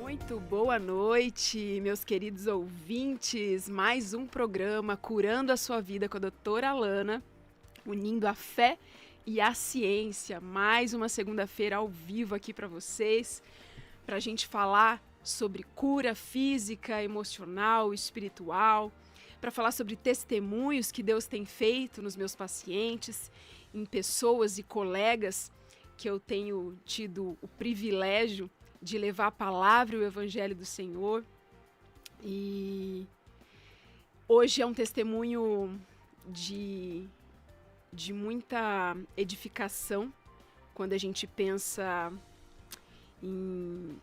Muito boa noite, meus queridos ouvintes. Mais um programa Curando a Sua Vida com a doutora Alana, unindo a fé e a ciência. Mais uma segunda-feira ao vivo aqui para vocês, para a gente falar sobre cura física, emocional, espiritual, para falar sobre testemunhos que Deus tem feito nos meus pacientes, em pessoas e colegas que eu tenho tido o privilégio de levar a palavra e o evangelho do Senhor. E hoje é um testemunho de muita edificação quando a gente pensa em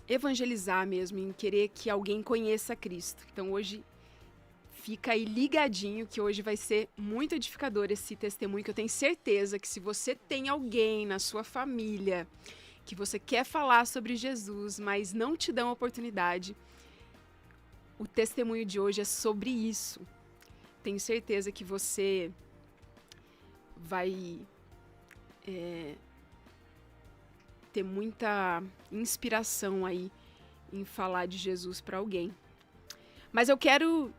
evangelizar mesmo, em querer que alguém conheça Cristo. Então hoje fica aí ligadinho que hoje vai ser muito edificador esse testemunho, que eu tenho certeza que se você tem alguém na sua família que você quer falar sobre Jesus, mas não te dão a oportunidade, o testemunho de hoje é sobre isso. Tenho certeza que você vai ter muita inspiração aí em falar de Jesus para alguém. Mas eu quero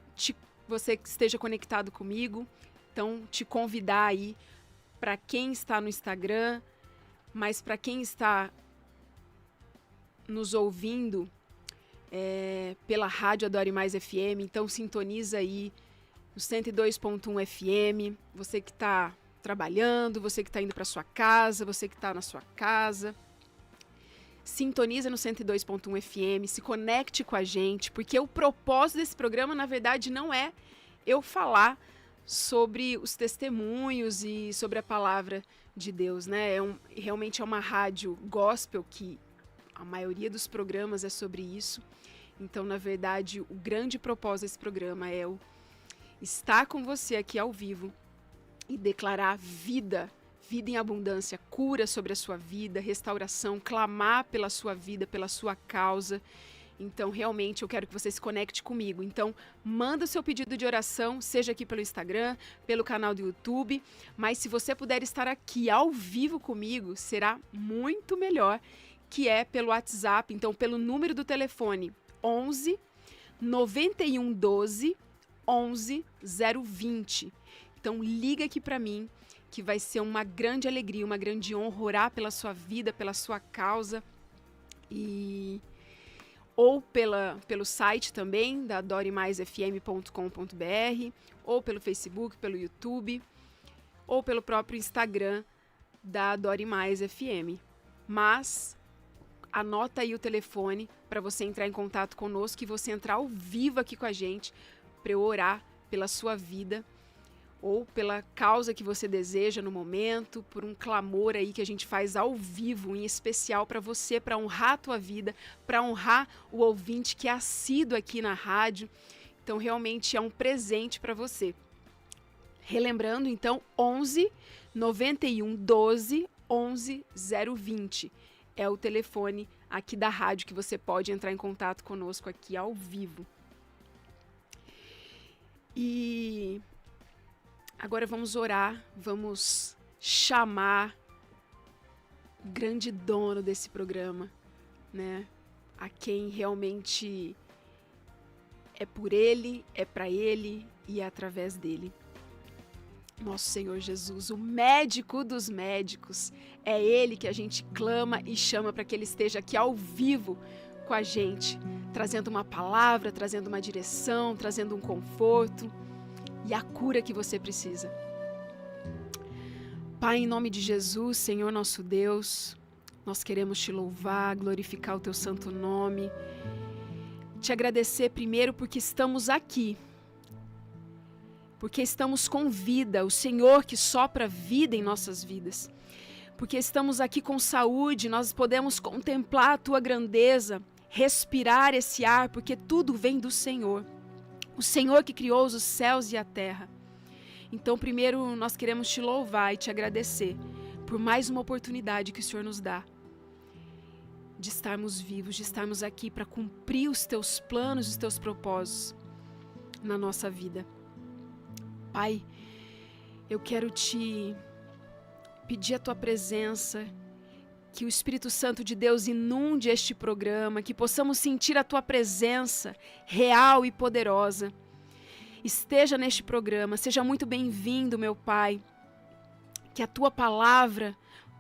você que esteja conectado comigo, então te convidar aí, para quem está no Instagram, mas para quem está nos ouvindo pela rádio Adore Mais FM, então sintoniza aí no 102.1 FM, você que está trabalhando, você que está indo para sua casa, você que está na sua casa, sintoniza no 102.1 FM, se conecte com a gente, porque o propósito desse programa, na verdade, não é eu falar sobre os testemunhos e sobre a palavra de Deus, né? Realmente é uma rádio gospel, que a maioria dos programas é sobre isso. Então, na verdade, o grande propósito desse programa é eu estar com você aqui ao vivo e declarar vida em abundância, cura sobre a sua vida, restauração, clamar pela sua vida, pela sua causa. Então, realmente, eu quero que você se conecte comigo. Então, manda o seu pedido de oração, seja aqui pelo Instagram, pelo canal do YouTube. Mas se você puder estar aqui ao vivo comigo, será muito melhor, que é pelo WhatsApp. Então, pelo número do telefone 11 91 12 11 020. Então, liga aqui para mim, que vai ser uma grande alegria, uma grande honra orar pela sua vida, pela sua causa. Ou pelo site também, da adoremaisfm.com.br, ou pelo Facebook, pelo YouTube, ou pelo próprio Instagram da Adore Mais FM. Mas anota aí o telefone para você entrar em contato conosco e você entrar ao vivo aqui com a gente para eu orar pela sua vida, ou pela causa que você deseja no momento, por um clamor aí que a gente faz ao vivo, em especial para você, para honrar a tua vida, para honrar o ouvinte que é assíduo aqui na rádio. Então, realmente é um presente para você. Relembrando, então, 11 91 12 11 020 é o telefone aqui da rádio que você pode entrar em contato conosco aqui ao vivo. E agora vamos orar, vamos chamar o grande dono desse programa, né? A quem realmente é por ele, é para ele e é através dele. Nosso Senhor Jesus, o médico dos médicos, é ele que a gente clama e chama para que ele esteja aqui ao vivo com a gente, trazendo uma palavra, trazendo uma direção, trazendo um conforto e a cura que você precisa. Pai, em nome de Jesus, Senhor nosso Deus, nós queremos te louvar, glorificar o teu santo nome, te agradecer primeiro porque estamos aqui, porque estamos com vida, o Senhor que sopra vida em nossas vidas, porque estamos aqui com saúde, nós podemos contemplar a tua grandeza, respirar esse ar, porque tudo vem do Senhor. O Senhor que criou os céus e a terra. Então, primeiro, nós queremos te louvar e te agradecer por mais uma oportunidade que o Senhor nos dá de estarmos vivos, de estarmos aqui para cumprir os teus planos, os teus propósitos na nossa vida. Pai, eu quero te pedir a tua presença, que o Espírito Santo de Deus inunde este programa, que possamos sentir a tua presença real e poderosa. Esteja neste programa, seja muito bem-vindo, meu Pai. Que a tua palavra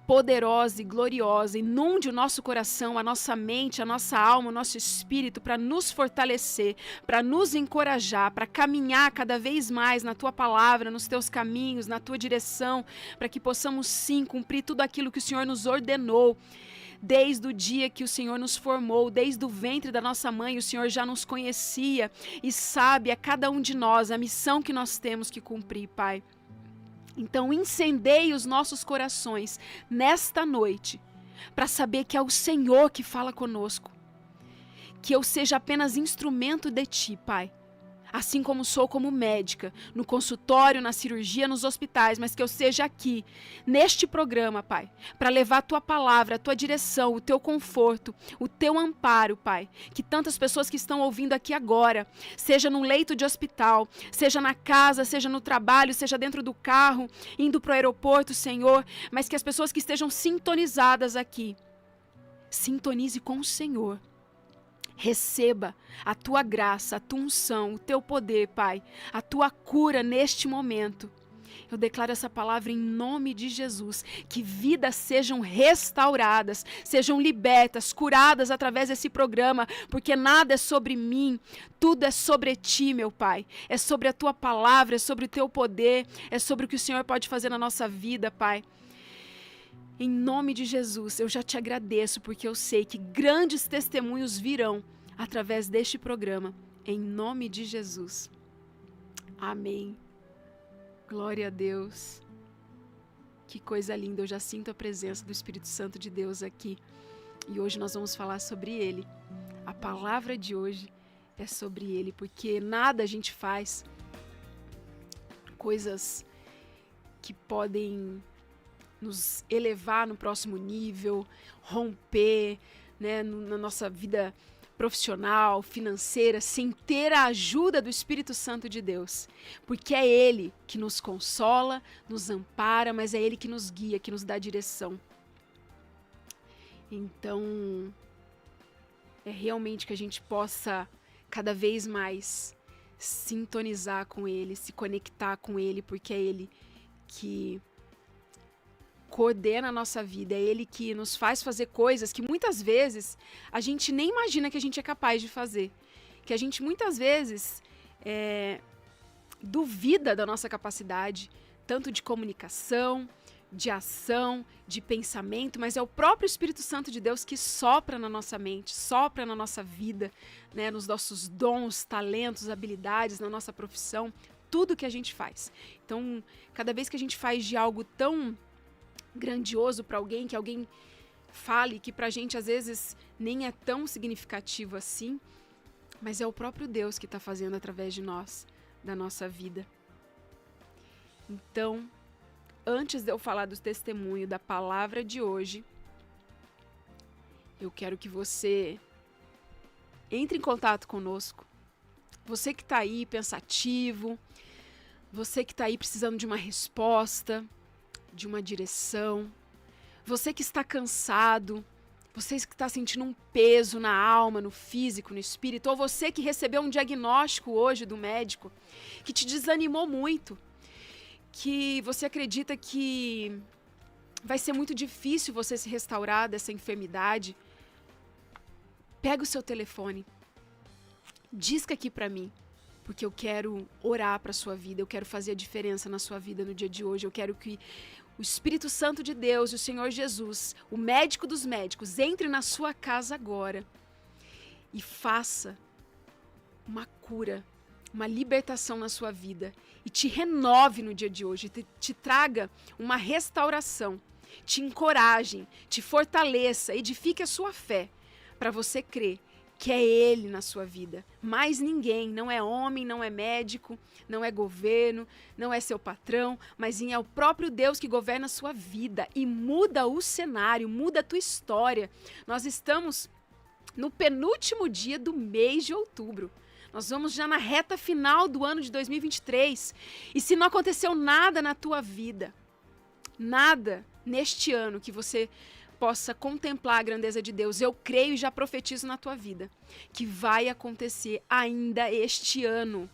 poderosa e gloriosa inunde o nosso coração, a nossa mente, a nossa alma, o nosso espírito, para nos fortalecer, para nos encorajar, para caminhar cada vez mais na tua palavra, nos teus caminhos, na tua direção, para que possamos sim cumprir tudo aquilo que o Senhor nos ordenou. Desde o dia que o Senhor nos formou, desde o ventre da nossa mãe, o Senhor já nos conhecia e sabe a cada um de nós a missão que nós temos que cumprir, Pai. Então incendeie os nossos corações nesta noite, para saber que é o Senhor que fala conosco. Que eu seja apenas instrumento de Ti, Pai. Assim como sou como médica, no consultório, na cirurgia, nos hospitais, mas que eu seja aqui, neste programa, Pai, para levar a Tua palavra, a Tua direção, o Teu conforto, o Teu amparo, Pai. Que tantas pessoas que estão ouvindo aqui agora, seja num leito de hospital, seja na casa, seja no trabalho, seja dentro do carro, indo para o aeroporto, Senhor, mas que as pessoas que estejam sintonizadas aqui, sintonize com o Senhor. Receba a tua graça, a tua unção, o teu poder, Pai, a tua cura neste momento. Eu declaro essa palavra em nome de Jesus, que vidas sejam restauradas, sejam libertas, curadas através desse programa, porque nada é sobre mim, tudo é sobre Ti, meu Pai. É sobre a Tua palavra, é sobre o Teu poder, é sobre o que o Senhor pode fazer na nossa vida, Pai. Em nome de Jesus, eu já te agradeço, porque eu sei que grandes testemunhos virão através deste programa. Em nome de Jesus. Amém. Glória a Deus. Que coisa linda, eu já sinto a presença do Espírito Santo de Deus aqui. E hoje nós vamos falar sobre Ele. A palavra de hoje é sobre Ele, porque nada a gente faz, coisas que podem nos elevar no próximo nível, romper, né, na nossa vida profissional, financeira, sem ter a ajuda do Espírito Santo de Deus. Porque é Ele que nos consola, nos ampara, mas é Ele que nos guia, que nos dá direção. Então, é realmente que a gente possa cada vez mais sintonizar com Ele, se conectar com Ele, porque é Ele que coordena a nossa vida, é Ele que nos faz fazer coisas que muitas vezes a gente nem imagina que a gente é capaz de fazer, que a gente muitas vezes duvida da nossa capacidade, tanto de comunicação, de ação, de pensamento, mas é o próprio Espírito Santo de Deus que sopra na nossa mente, sopra na nossa vida, né, nos nossos dons, talentos, habilidades, na nossa profissão, tudo que a gente faz. Então, cada vez que a gente faz de algo tão grandioso para alguém, que alguém fale, que pra gente às vezes nem é tão significativo assim, mas é o próprio Deus que está fazendo através de nós, da nossa vida. Então, antes de eu falar do testemunho da palavra de hoje, eu quero que você entre em contato conosco. Você que está aí pensativo, você que está aí precisando de uma resposta, de uma direção, você que está cansado, você que está sentindo um peso na alma, no físico, no espírito, ou você que recebeu um diagnóstico hoje do médico, que te desanimou muito, que você acredita que vai ser muito difícil você se restaurar dessa enfermidade, pega o seu telefone, disca aqui para mim, porque eu quero orar para a sua vida, eu quero fazer a diferença na sua vida no dia de hoje, eu quero que o Espírito Santo de Deus, o Senhor Jesus, o médico dos médicos, entre na sua casa agora e faça uma cura, uma libertação na sua vida e te renove no dia de hoje, te traga uma restauração, te encoraje, te fortaleça, edifique a sua fé para você crer que é Ele na sua vida, mais ninguém, não é homem, não é médico, não é governo, não é seu patrão, mas sim é o próprio Deus que governa a sua vida e muda o cenário, muda a tua história. Nós estamos no penúltimo dia do mês de outubro, nós vamos já na reta final do ano de 2023, e se não aconteceu nada na tua vida, nada neste ano que você possa contemplar a grandeza de Deus. Eu creio e já profetizo na tua vida que vai acontecer ainda este ano.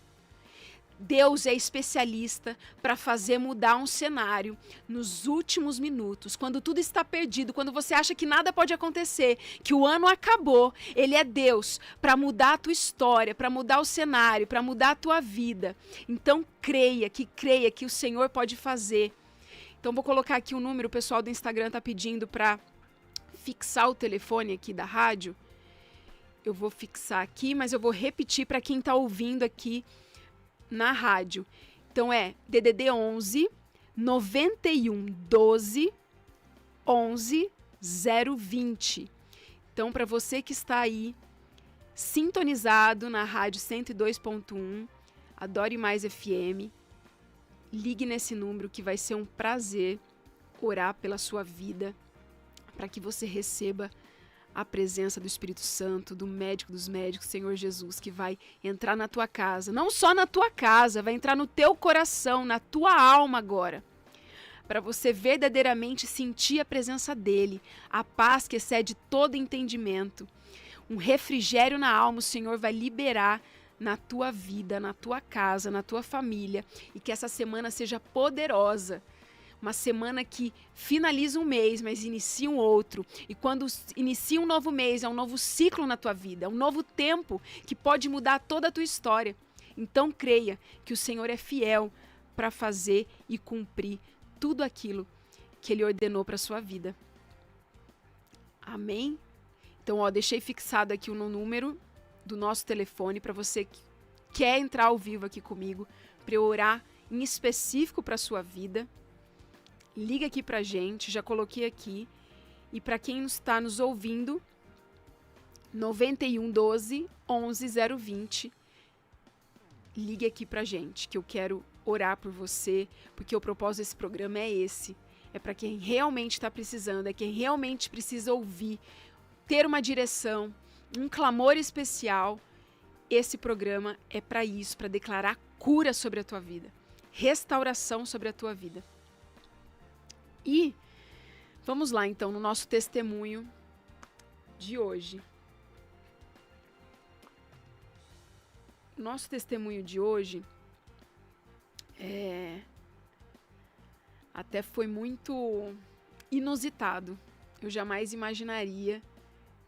Deus é especialista para fazer mudar um cenário nos últimos minutos, quando tudo está perdido, quando você acha que nada pode acontecer, que o ano acabou. Ele é Deus para mudar a tua história, para mudar o cenário, para mudar a tua vida. Então creia que o Senhor pode fazer. Então vou colocar aqui um número, o pessoal do Instagram está pedindo para fixar o telefone aqui da rádio. Eu vou fixar aqui, mas eu vou repetir para quem está ouvindo aqui na rádio. Então é DDD 11 91 12 11 020. Então para você que está aí sintonizado na rádio 102.1 Adore Mais FM, ligue nesse número que vai ser um prazer orar pela sua vida, para que você receba a presença do Espírito Santo, do médico dos médicos, Senhor Jesus, que vai entrar na tua casa. Não só na tua casa, vai entrar no teu coração, na tua alma agora. Para você verdadeiramente sentir a presença dele, a paz que excede todo entendimento. Um refrigério na alma o Senhor vai liberar na tua vida, na tua casa, na tua família. E que essa semana seja poderosa. Uma semana que finaliza um mês, mas inicia um outro. E quando inicia um novo mês, é um novo ciclo na tua vida. É um novo tempo que pode mudar toda a tua história. Então creia que o Senhor é fiel para fazer e cumprir tudo aquilo que Ele ordenou para a sua vida. Amém? Então, deixei fixado aqui o número do nosso telefone para você que quer entrar ao vivo aqui comigo, para eu orar em específico para a sua vida. Liga aqui pra gente, já coloquei aqui. E para quem está nos ouvindo, 91 12 11 020. Ligue aqui pra gente, que eu quero orar por você, porque o propósito desse programa é esse. É para quem realmente está precisando, é quem realmente precisa ouvir, ter uma direção, um clamor especial. Esse programa é para isso, para declarar cura sobre a tua vida, restauração sobre a tua vida. E vamos lá, então, no nosso testemunho de hoje. O nosso testemunho de hoje até foi muito inusitado. Eu jamais imaginaria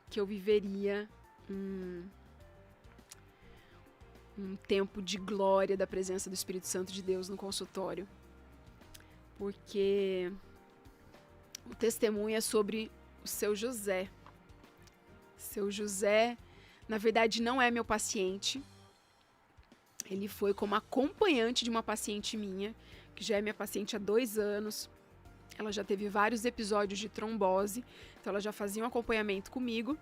que eu viveria um tempo de glória da presença do Espírito Santo de Deus no consultório. Porque o testemunho é sobre o seu José. Seu José, na verdade, não é meu paciente. Ele foi como acompanhante de uma paciente minha, que já é minha paciente há 2 anos. Ela já teve vários episódios de trombose, então ela já fazia um acompanhamento comigo.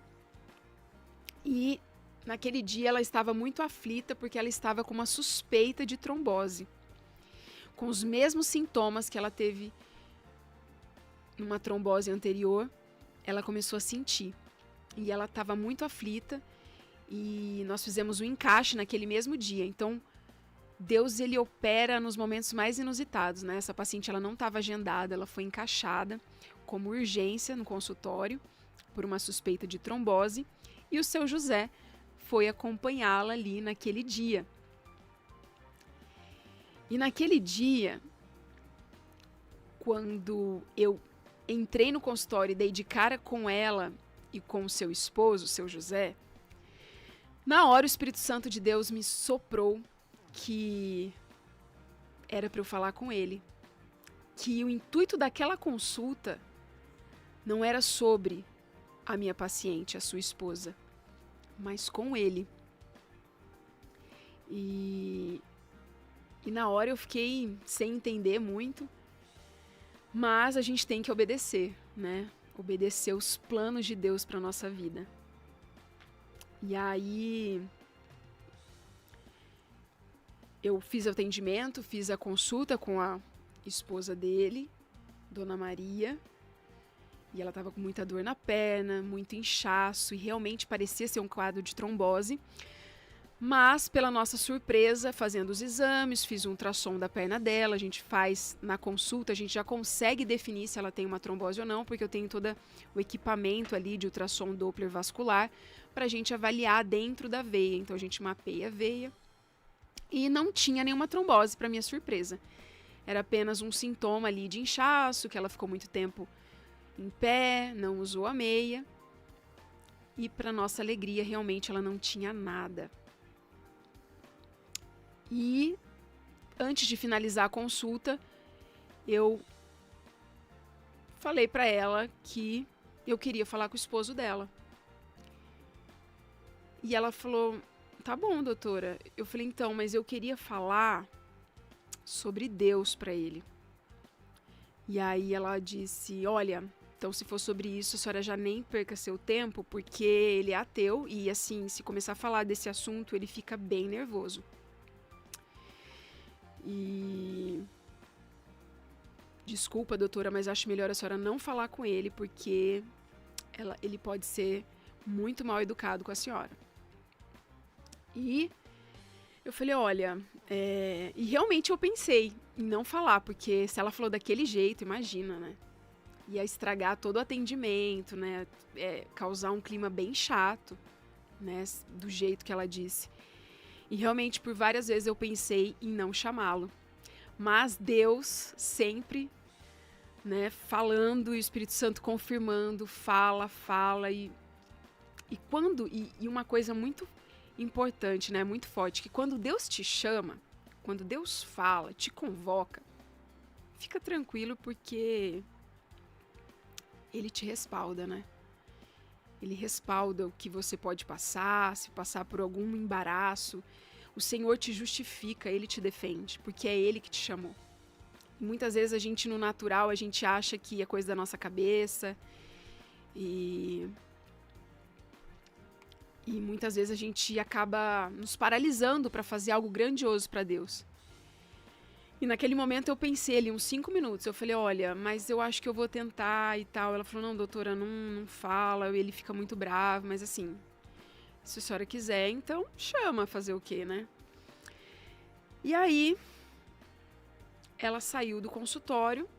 E naquele dia ela estava muito aflita porque ela estava com uma suspeita de trombose, com os mesmos sintomas que ela teve numa trombose anterior. Ela começou a sentir e ela estava muito aflita e nós fizemos um encaixe naquele mesmo dia. Então Deus, ele opera nos momentos mais inusitados, né? Essa paciente, ela não estava agendada, ela foi encaixada como urgência no consultório por uma suspeita de trombose e o seu José foi acompanhá-la ali naquele dia. E naquele dia, quando eu entrei no consultório e dei de cara com ela e com o seu esposo, o seu José, na hora o Espírito Santo de Deus me soprou que era para eu falar com ele, que o intuito daquela consulta não era sobre a minha paciente, a sua esposa, mas com ele. E na hora eu fiquei sem entender muito, mas a gente tem que obedecer, né? Obedecer os planos de Deus para nossa vida. E aí eu fiz o atendimento, fiz a consulta com a esposa dele, Dona Maria, e ela estava com muita dor na perna, muito inchaço, e realmente parecia ser um quadro de trombose. Mas, pela nossa surpresa, fazendo os exames, fiz um ultrassom da perna dela, a gente faz na consulta, a gente já consegue definir se ela tem uma trombose ou não, porque eu tenho todo o equipamento ali de ultrassom Doppler vascular para a gente avaliar dentro da veia. Então, a gente mapeia a veia e não tinha nenhuma trombose, para minha surpresa. Era apenas um sintoma ali de inchaço, que ela ficou muito tempo em pé, não usou a meia. E, para nossa alegria, realmente ela não tinha nada. E antes de finalizar a consulta, eu falei para ela que eu queria falar com o esposo dela. E ela falou: "Tá bom, doutora". Eu falei: "Então, mas eu queria falar sobre Deus para ele". E aí ela disse: "Olha, então se for sobre isso, a senhora já nem perca seu tempo, porque ele é ateu e assim, se começar a falar desse assunto, ele fica bem nervoso". E desculpa, doutora, mas acho melhor a senhora não falar com ele, porque ele pode ser muito mal educado com a senhora. E eu falei: "Olha, e realmente eu pensei em não falar, porque se ela falou daquele jeito, imagina, né? Ia estragar todo o atendimento, né? Causar um clima bem chato, né? Do jeito que ela disse". E realmente, por várias vezes eu pensei em não chamá-lo. Mas Deus sempre, né, falando e o Espírito Santo confirmando, fala. E uma coisa muito importante, né, muito forte, que quando Deus te chama, quando Deus fala, te convoca, fica tranquilo, porque Ele te respalda, né? Ele respalda o que você pode passar, se passar por algum embaraço. O Senhor te justifica, Ele te defende, porque é Ele que te chamou. E muitas vezes a gente, no natural, a gente acha que é coisa da nossa cabeça. E muitas vezes a gente acaba nos paralisando para fazer algo grandioso para Deus. E naquele momento eu pensei ali uns 5 minutos, eu falei: "Olha, mas eu acho que eu vou tentar e tal". Ela falou: "Não, doutora, não fala, ele fica muito bravo, mas assim, se a senhora quiser, então chama, fazer o quê, né?". E aí, ela saiu do consultório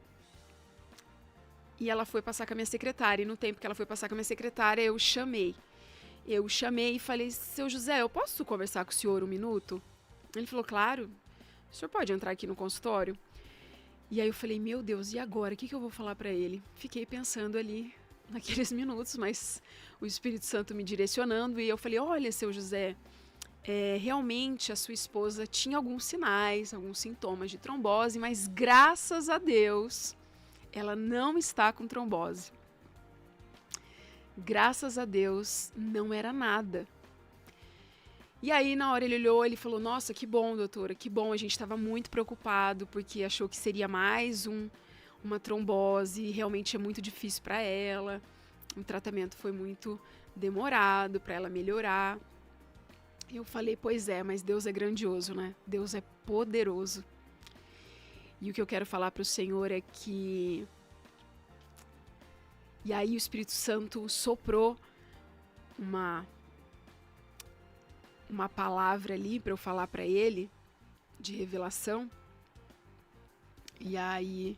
e ela foi passar com a minha secretária. E no tempo que ela foi passar com a minha secretária, eu chamei e falei: "Seu José, eu posso conversar com o senhor um minuto?". Ele falou: "Claro, o senhor pode entrar aqui no consultório?". E aí eu falei: "Meu Deus, e agora? O que eu vou falar para ele?". Fiquei pensando ali naqueles minutos, mas o Espírito Santo me direcionando. E eu falei: "Olha, seu José, realmente a sua esposa tinha alguns sinais, alguns sintomas de trombose, mas graças a Deus ela não está com trombose. Graças a Deus não era nada". E aí, na hora, ele olhou, ele falou: "Nossa, que bom, doutora, que bom". A gente estava muito preocupado, porque achou que seria mais uma trombose, e realmente é muito difícil para ela. O tratamento foi muito demorado para ela melhorar. Eu falei: "Pois é, mas Deus é grandioso, né? Deus é poderoso". E o que eu quero falar para o Senhor é que... E aí o Espírito Santo soprou uma palavra ali para eu falar para ele, de revelação. E aí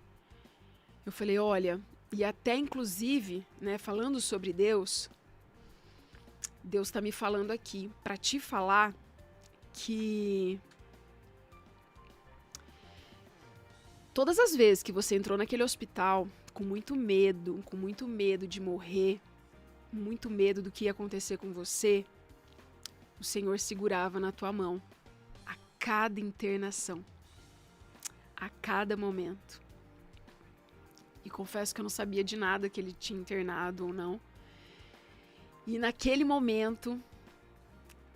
eu falei: "Olha", e até inclusive, né, falando sobre Deus, Deus está me falando aqui para te falar que todas as vezes que você entrou naquele hospital com muito medo de morrer, muito medo do que ia acontecer com você, o Senhor segurava na tua mão a cada internação, a cada momento. E confesso que eu não sabia de nada que ele tinha internado ou não. E naquele momento,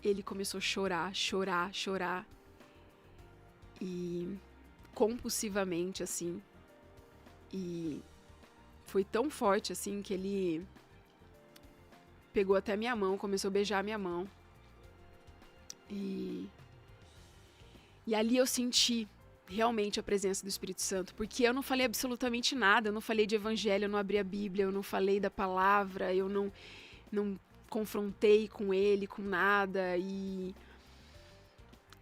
ele começou a chorar. E compulsivamente, assim. E foi tão forte, assim, que ele pegou até minha mão, começou a beijar a minha mão. E ali eu senti realmente a presença do Espírito Santo, porque eu não falei absolutamente nada, eu não falei de evangelho, eu não abri a Bíblia, eu não falei da palavra, eu não confrontei com ele, com nada. E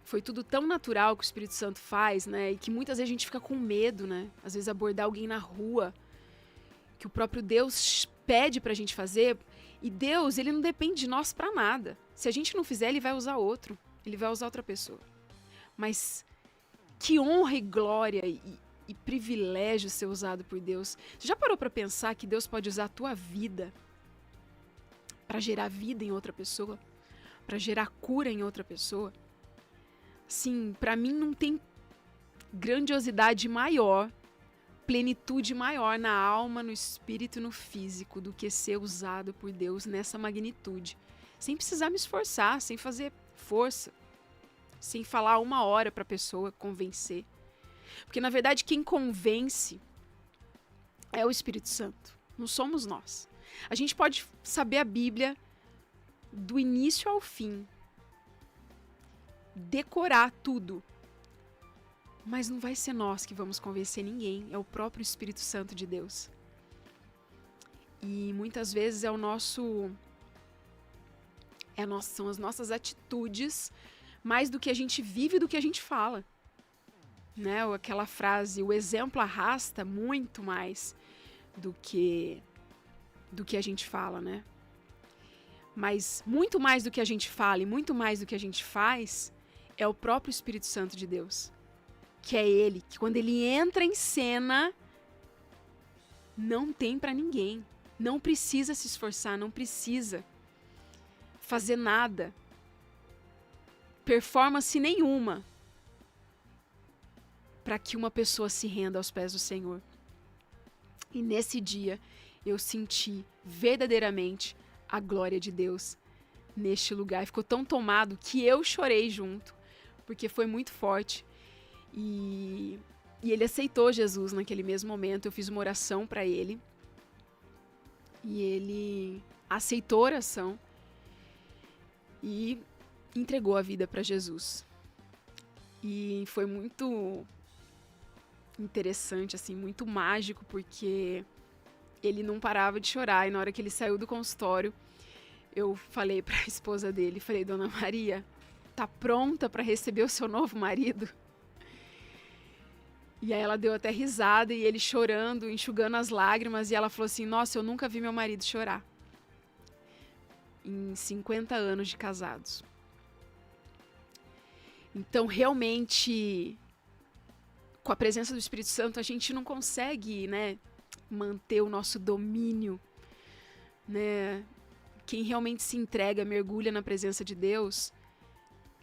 Foi tudo tão natural que o Espírito Santo faz, né? E que muitas vezes a gente fica com medo, né? Às vezes abordar alguém na rua, que o próprio Deus pede pra gente fazer. E Deus, ele não depende de nós pra nada. Se a gente não fizer, ele vai usar outro. Ele vai usar outra pessoa. Mas que honra e glória e privilégio ser usado por Deus. Você já parou pra pensar que Deus pode usar a tua vida pra gerar vida em outra pessoa? Pra gerar cura em outra pessoa? Sim, pra mim não tem grandiosidade maior, plenitude maior na alma, no espírito e no físico do que ser usado por Deus nessa magnitude. Sem precisar me esforçar, sem fazer força, sem falar 1 hora pra pessoa convencer. Porque na verdade quem convence é o Espírito Santo, não somos nós. A gente pode saber a Bíblia do início ao fim, decorar tudo, mas não vai ser nós que vamos convencer ninguém, é o próprio Espírito Santo de Deus. E muitas vezes são as nossas atitudes, mais do que a gente vive, do que a gente fala, né? Ou aquela frase, o exemplo arrasta muito mais do que a gente fala, né? Mas muito mais do que a gente fala e muito mais do que a gente faz é o próprio Espírito Santo de Deus. Que é ele, que quando ele entra em cena, não tem pra ninguém. Não precisa se esforçar, não precisa fazer nada. Performance nenhuma para que uma pessoa se renda aos pés do Senhor. E nesse dia eu senti verdadeiramente a glória de Deus neste lugar. Ficou tão tomado que eu chorei junto, porque foi muito forte. E ele aceitou Jesus naquele mesmo momento. Eu fiz uma oração para ele. E ele aceitou a oração e entregou a vida para Jesus. E foi muito interessante, assim, muito mágico, porque ele não parava de chorar. E na hora que ele saiu do consultório, eu falei para a esposa dele, falei: Dona Maria, tá pronta para receber o seu novo marido? E aí ela deu até risada e ele chorando, enxugando as lágrimas, e ela falou assim: nossa, eu nunca vi meu marido chorar. Em 50 anos de casados. Então, realmente, com a presença do Espírito Santo, a gente não consegue, né, manter o nosso domínio, né? Quem realmente se entrega, mergulha na presença de Deus,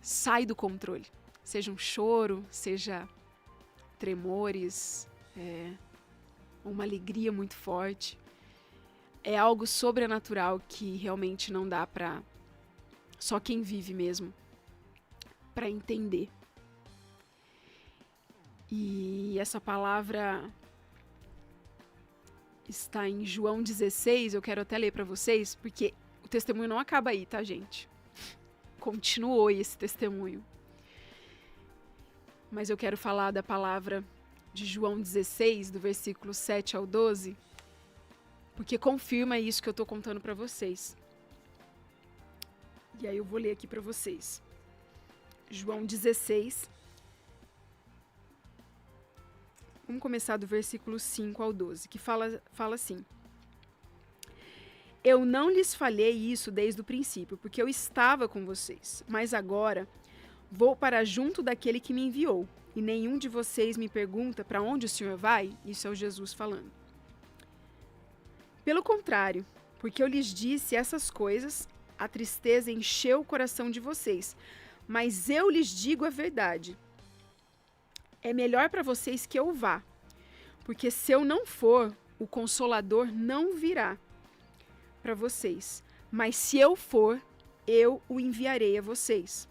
sai do controle. Seja um choro, seja tremores, uma alegria muito forte. É algo sobrenatural que realmente não dá pra só quem vive mesmo para entender. E essa palavra está em João 16, eu quero até ler para vocês, porque o testemunho não acaba aí, tá, gente? Continuou esse testemunho. Mas eu quero falar da palavra de João 16, do versículo 7 ao 12, porque confirma isso que eu tô contando para vocês. E aí eu vou ler aqui para vocês. João 16. Vamos começar do versículo 5 ao 12, que fala assim: eu não lhes falei isso desde o princípio, porque eu estava com vocês, mas agora vou para junto daquele que me enviou, e nenhum de vocês me pergunta para onde o Senhor vai. Isso é o Jesus falando. Pelo contrário, porque eu lhes disse essas coisas, a tristeza encheu o coração de vocês, mas eu lhes digo a verdade. É melhor para vocês que eu vá, porque se eu não for, o Consolador não virá para vocês. Mas se eu for, eu o enviarei a vocês.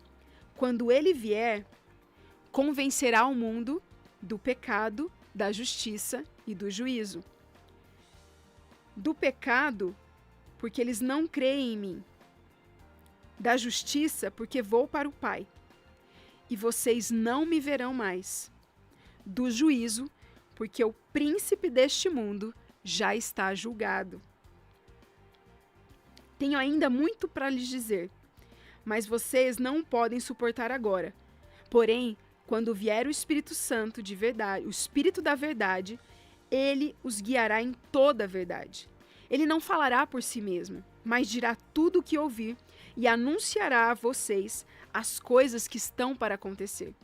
Quando ele vier, convencerá o mundo do pecado, da justiça e do juízo. Do pecado, porque eles não creem em mim. Da justiça, porque vou para o Pai, e vocês não me verão mais. Do juízo, porque o príncipe deste mundo já está julgado. Tenho ainda muito para lhes dizer, mas vocês não podem suportar agora. Porém, quando vier o Espírito Santo de verdade, o Espírito da verdade, ele os guiará em toda a verdade. Ele não falará por si mesmo, mas dirá tudo o que ouvir e anunciará a vocês as coisas que estão para acontecer.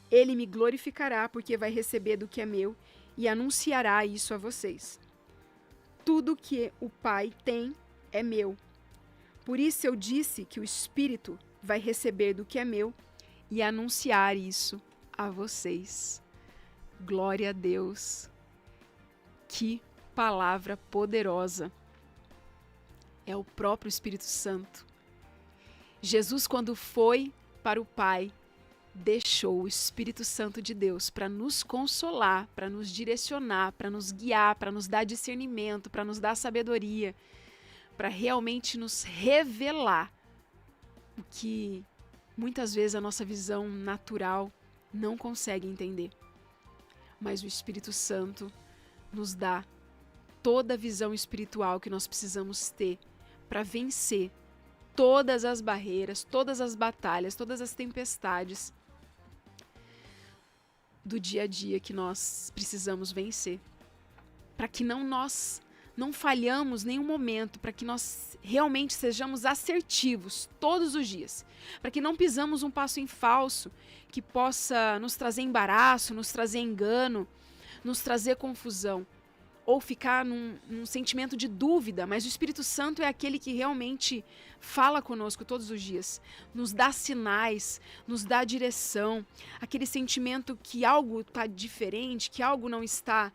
Ele me glorificará porque vai receber do que é meu e anunciará isso a vocês. Tudo que o Pai tem é meu. Por isso eu disse que o Espírito vai receber do que é meu e anunciar isso a vocês. Glória a Deus. Que palavra poderosa. É o próprio Espírito Santo. Jesus, quando foi para o Pai, deixou o Espírito Santo de Deus para nos consolar, para nos direcionar, para nos guiar, para nos dar discernimento, para nos dar sabedoria, para realmente nos revelar o que muitas vezes a nossa visão natural não consegue entender. Mas o Espírito Santo nos dá toda a visão espiritual que nós precisamos ter para vencer todas as barreiras, todas as batalhas, todas as tempestades do dia a dia que nós precisamos vencer. Para que nós não falhamos nenhum momento, para que nós realmente sejamos assertivos todos os dias, para que não pisamos um passo em falso que possa nos trazer embaraço, nos trazer engano, nos trazer confusão, ou ficar num sentimento de dúvida, mas o Espírito Santo é aquele que realmente fala conosco todos os dias, nos dá sinais, nos dá direção, aquele sentimento que algo está diferente, que algo não está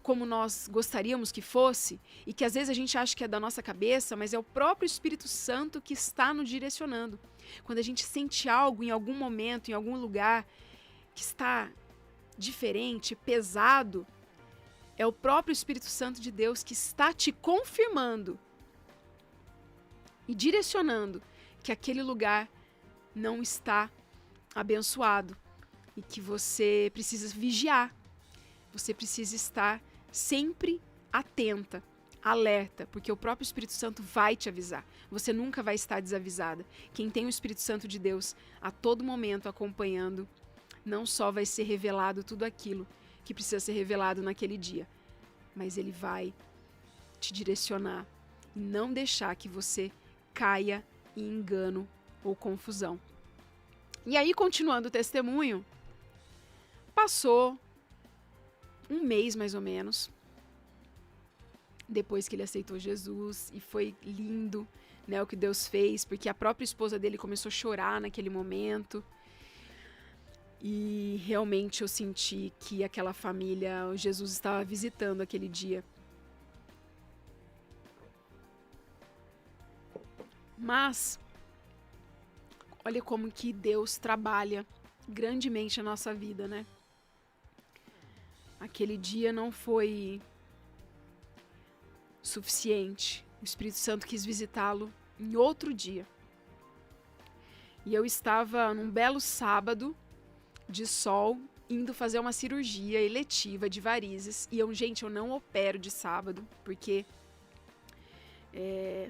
como nós gostaríamos que fosse, e que às vezes a gente acha que é da nossa cabeça, mas é o próprio Espírito Santo que está nos direcionando. Quando a gente sente algo em algum momento, em algum lugar, que está diferente, pesado, é o próprio Espírito Santo de Deus que está te confirmando e direcionando que aquele lugar não está abençoado e que você precisa vigiar. Você precisa estar sempre atenta, alerta, porque o próprio Espírito Santo vai te avisar. Você nunca vai estar desavisada. Quem tem o Espírito Santo de Deus a todo momento acompanhando, não só vai ser revelado tudo aquilo que precisa ser revelado naquele dia, mas ele vai te direcionar e não deixar que você caia em engano ou confusão. E aí, continuando o testemunho, passou um mês mais ou menos depois que ele aceitou Jesus, e foi lindo, né, o que Deus fez, porque a própria esposa dele começou a chorar naquele momento. E realmente eu senti que aquela família, Jesus estava visitando aquele dia. Mas, olha como que Deus trabalha grandemente a nossa vida, né? Aquele dia não foi suficiente. O Espírito Santo quis visitá-lo em outro dia. E eu estava num belo sábado de sol, indo fazer uma cirurgia eletiva de varizes. E gente, eu não opero de sábado, porque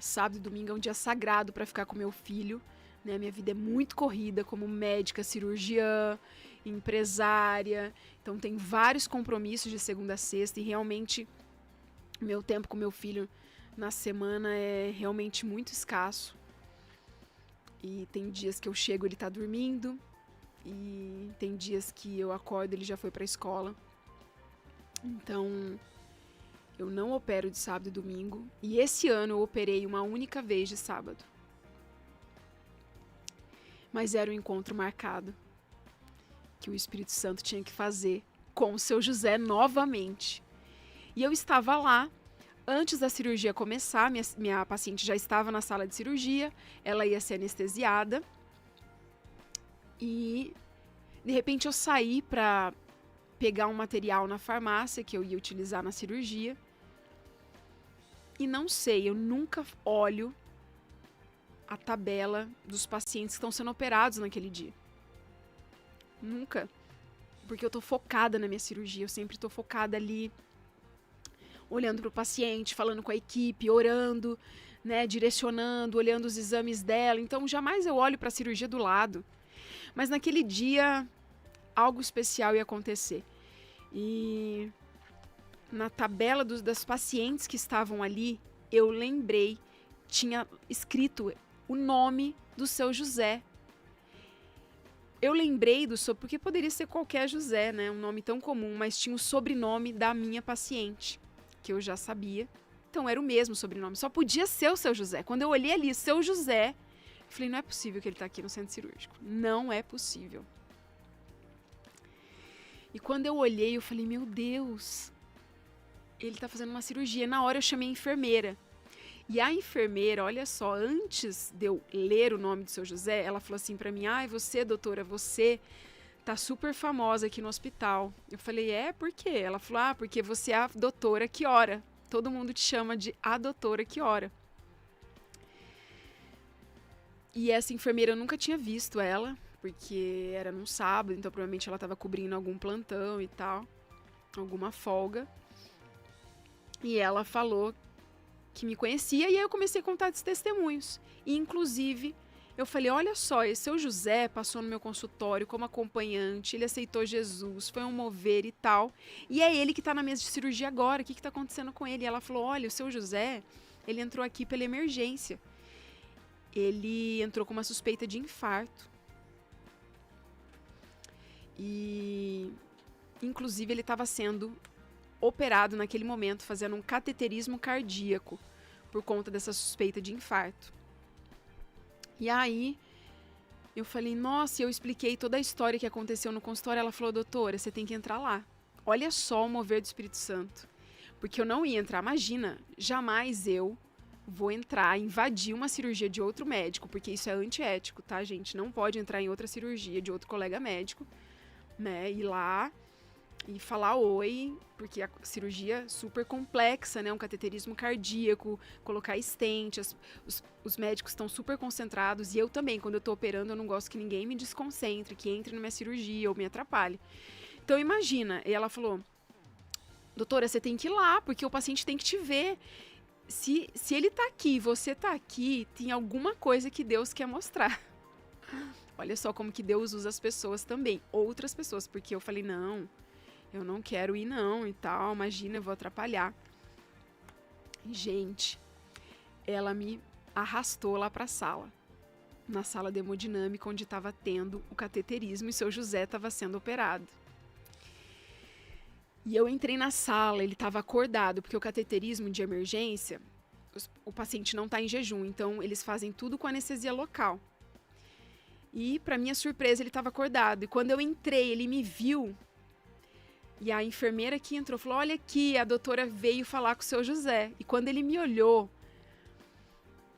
sábado e domingo é um dia sagrado para ficar com meu filho, né? Minha vida é muito corrida como médica, cirurgiã, empresária. Então tem vários compromissos de segunda a sexta, e realmente meu tempo com meu filho na semana é realmente muito escasso. E tem dias que eu chego, ele tá dormindo. E tem dias que eu acordo, ele já foi para a escola. Então, eu não opero de sábado e domingo. E esse ano eu operei uma única vez de sábado. Mas era um encontro marcado que o Espírito Santo tinha que fazer com o seu José novamente. E eu estava lá. Antes da cirurgia começar, minha paciente já estava na sala de cirurgia. Ela ia ser anestesiada. E, de repente, eu saí para pegar um material na farmácia que eu ia utilizar na cirurgia. E não sei, eu nunca olho a tabela dos pacientes que estão sendo operados naquele dia. Nunca. Porque eu tô focada na minha cirurgia, eu sempre tô focada ali, olhando para o paciente, falando com a equipe, orando, né, direcionando, olhando os exames dela. Então, jamais eu olho para a cirurgia do lado. Mas naquele dia, algo especial ia acontecer. E na tabela das pacientes que estavam ali, eu lembrei, tinha escrito o nome do seu José. Eu lembrei porque poderia ser qualquer José, né? Um nome tão comum, mas tinha o sobrenome da minha paciente, que eu já sabia. Então era o mesmo sobrenome, só podia ser o seu José. Quando eu olhei ali, seu José, eu falei, não é possível que ele está aqui no centro cirúrgico. Não é possível. E quando eu olhei, eu falei, meu Deus, ele está fazendo uma cirurgia. Na hora eu chamei a enfermeira. E a enfermeira, olha só, antes de eu ler o nome do seu José, ela falou assim para mim, você, doutora, você tá super famosa aqui no hospital. Eu falei, por quê? Ela falou, porque você é a doutora que ora. Todo mundo te chama de a doutora que ora. E essa enfermeira, eu nunca tinha visto ela, porque era num sábado, então provavelmente ela estava cobrindo algum plantão e tal, alguma folga. E ela falou que me conhecia, e aí eu comecei a contar esses testemunhos. E, inclusive, eu falei, olha só, esse seu José passou no meu consultório como acompanhante, ele aceitou Jesus, foi um mover e tal, e é ele que está na mesa de cirurgia agora, o que está acontecendo com ele? E ela falou, olha, o seu José, ele entrou aqui pela emergência. Ele entrou com uma suspeita de infarto. E, inclusive, ele estava sendo operado naquele momento, fazendo um cateterismo cardíaco por conta dessa suspeita de infarto. E aí, eu falei, nossa, eu expliquei toda a história que aconteceu no consultório. Ela falou, doutora, você tem que entrar lá. Olha só o mover do Espírito Santo. Porque eu não ia entrar, imagina, jamais eu vou entrar, invadir uma cirurgia de outro médico, porque isso é antiético, tá, gente? Não pode entrar em outra cirurgia de outro colega médico, né? Ir lá e falar oi, porque a cirurgia é super complexa, né? Um cateterismo cardíaco, colocar stent, os médicos estão super concentrados, e eu também, quando eu tô operando, eu não gosto que ninguém me desconcentre, que entre na minha cirurgia ou me atrapalhe. Então imagina, e ela falou, doutora, você tem que ir lá, porque o paciente tem que te ver. Se ele tá aqui, você tá aqui, tem alguma coisa que Deus quer mostrar. Olha só como que Deus usa as pessoas também, outras pessoas, porque eu falei, não, eu não quero ir não e tal, imagina, eu vou atrapalhar. Gente, ela me arrastou lá pra sala, na sala de hemodinâmica, onde estava tendo o cateterismo e seu José estava sendo operado. E eu entrei na sala, ele estava acordado, porque o cateterismo de emergência, o paciente não está em jejum, então eles fazem tudo com anestesia local. E, para minha surpresa, ele estava acordado. E quando eu entrei, ele me viu. E a enfermeira que entrou falou, olha aqui, a doutora veio falar com o seu José. E quando ele me olhou,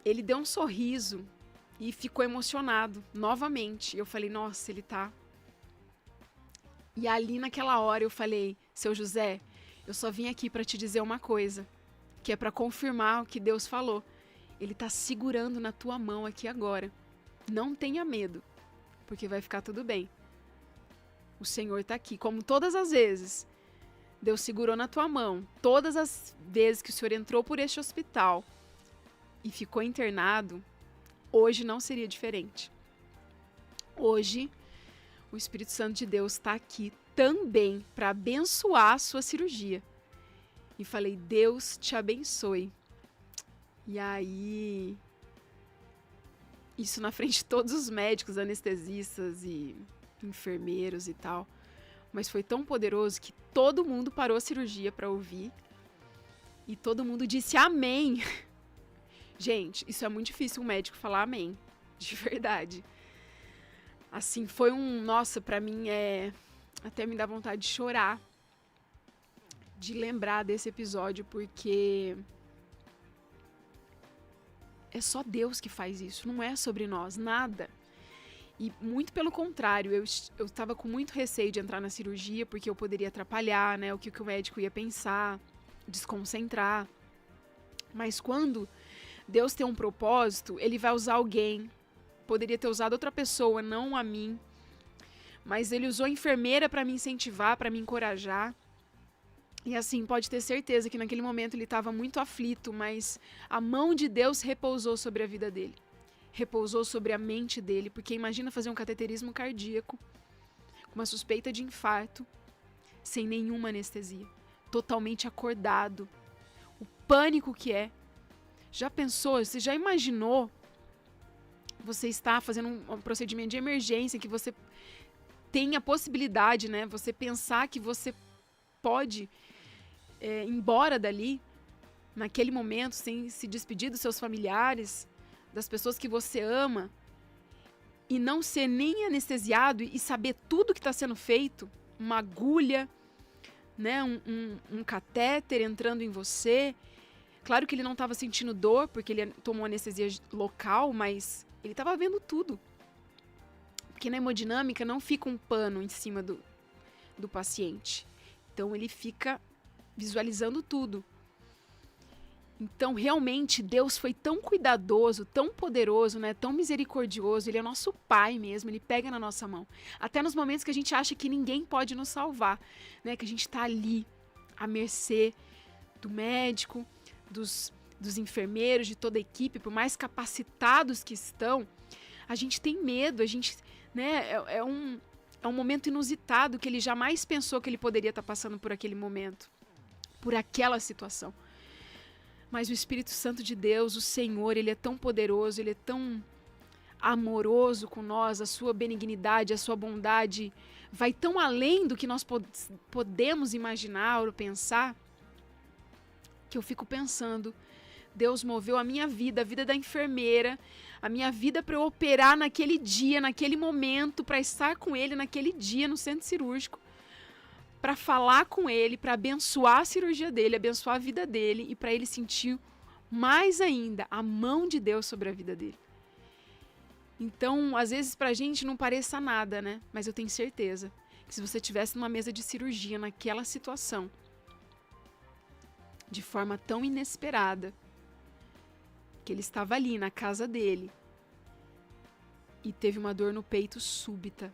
ele deu um sorriso e ficou emocionado novamente. Eu falei, nossa, ele tá... E ali naquela hora eu falei, seu José, eu só vim aqui para te dizer uma coisa, que é para confirmar o que Deus falou. Ele tá segurando na tua mão aqui agora. Não tenha medo, porque vai ficar tudo bem. O Senhor tá aqui, como todas as vezes. Deus segurou na tua mão. Todas as vezes que o Senhor entrou por este hospital e ficou internado, hoje não seria diferente. Hoje, o Espírito Santo de Deus está aqui também para abençoar a sua cirurgia. E falei, Deus te abençoe. E aí, isso na frente de todos os médicos, anestesistas e enfermeiros e tal. Mas foi tão poderoso que todo mundo parou a cirurgia para ouvir. E todo mundo disse amém. Gente, isso é muito difícil um médico falar amém. De verdade. Assim, foi nossa, pra mim até me dá vontade de chorar, de lembrar desse episódio, porque é só Deus que faz isso, não é sobre nós, nada. E muito pelo contrário, eu estava com muito receio de entrar na cirurgia, porque eu poderia atrapalhar, né, o que o médico ia pensar, desconcentrar. Mas quando Deus tem um propósito, ele vai usar alguém. Poderia ter usado outra pessoa, não a mim. Mas ele usou a enfermeira para me incentivar, para me encorajar. E assim, pode ter certeza que naquele momento ele estava muito aflito, mas a mão de Deus repousou sobre a vida dele. repousou sobre a mente dele, porque imagina fazer um cateterismo cardíaco com uma suspeita de infarto, sem nenhuma anestesia, totalmente acordado, o pânico que é. Já pensou, você já imaginou você está fazendo um procedimento de emergência, que você tem a possibilidade, né, você pensar que você pode ir embora dali, naquele momento, sem se despedir dos seus familiares, das pessoas que você ama, e não ser nem anestesiado e saber tudo que está sendo feito, uma agulha, né, um catéter entrando em você. Claro que ele não estava sentindo dor, porque ele tomou anestesia local, mas ele estava vendo tudo. Porque na hemodinâmica não fica um pano em cima do paciente. Então ele fica visualizando tudo. Então, realmente, Deus foi tão cuidadoso, tão poderoso, né? Tão misericordioso. Ele é nosso Pai mesmo, Ele pega na nossa mão. Até nos momentos que a gente acha que ninguém pode nos salvar, né? Que a gente está ali, à mercê do médico, dos enfermeiros, de toda a equipe, por mais capacitados que estão, a gente tem medo, a gente, né? É um momento inusitado que ele jamais pensou que ele poderia estar passando por aquele momento, por aquela situação. Mas o Espírito Santo de Deus, o Senhor, Ele é tão poderoso, Ele é tão amoroso com nós, a sua benignidade, a sua bondade vai tão além do que nós podemos imaginar ou pensar, que eu fico pensando, Deus moveu a minha vida, a vida da enfermeira, a minha vida para eu operar naquele dia, naquele momento, para estar com Ele naquele dia no centro cirúrgico, para falar com ele, para abençoar a cirurgia dele, abençoar a vida dele e para ele sentir mais ainda a mão de Deus sobre a vida dele. Então, às vezes pra gente não pareça nada, né? Mas eu tenho certeza que se você estivesse numa mesa de cirurgia naquela situação, de forma tão inesperada, que ele estava ali na casa dele e teve uma dor no peito súbita,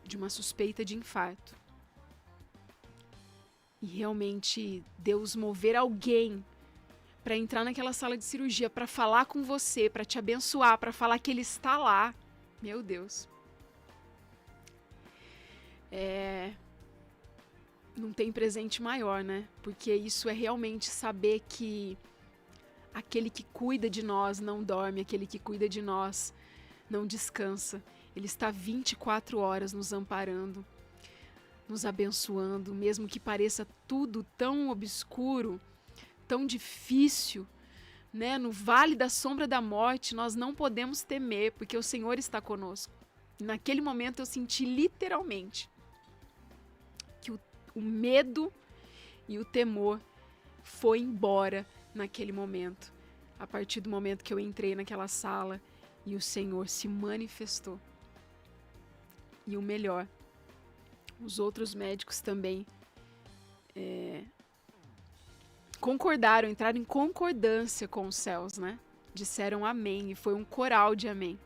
de uma suspeita de infarto, e realmente Deus mover alguém para entrar naquela sala de cirurgia, para falar com você, para te abençoar, para falar que Ele está lá. Meu Deus. Não tem presente maior, né? Porque isso é realmente saber que aquele que cuida de nós não dorme, aquele que cuida de nós não descansa. Ele está 24 horas nos amparando, nos abençoando, mesmo que pareça tudo tão obscuro, tão difícil, né? No vale da sombra da morte, nós não podemos temer, porque o Senhor está conosco. E naquele momento eu senti literalmente que o medo e o temor foi embora naquele momento, a partir do momento que eu entrei naquela sala e o Senhor se manifestou. E o melhor, os outros médicos também concordaram, entraram em concordância com os céus, né? Disseram amém, e foi um coral de amém.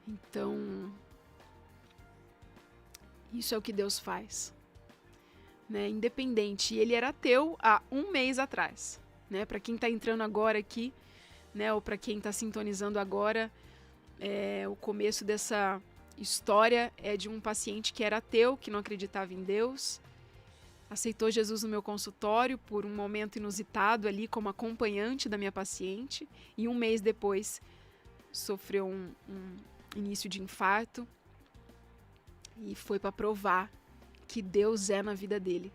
Então, isso é o que Deus faz, né? Independente. E ele era ateu há 1 mês atrás, né? Para quem está entrando agora aqui, né? Ou para quem está sintonizando agora, o começo dessa história é de um paciente que era ateu, que não acreditava em Deus, aceitou Jesus no meu consultório por um momento inusitado ali como acompanhante da minha paciente, e 1 mês depois sofreu um início de infarto e foi para provar que Deus é na vida dele.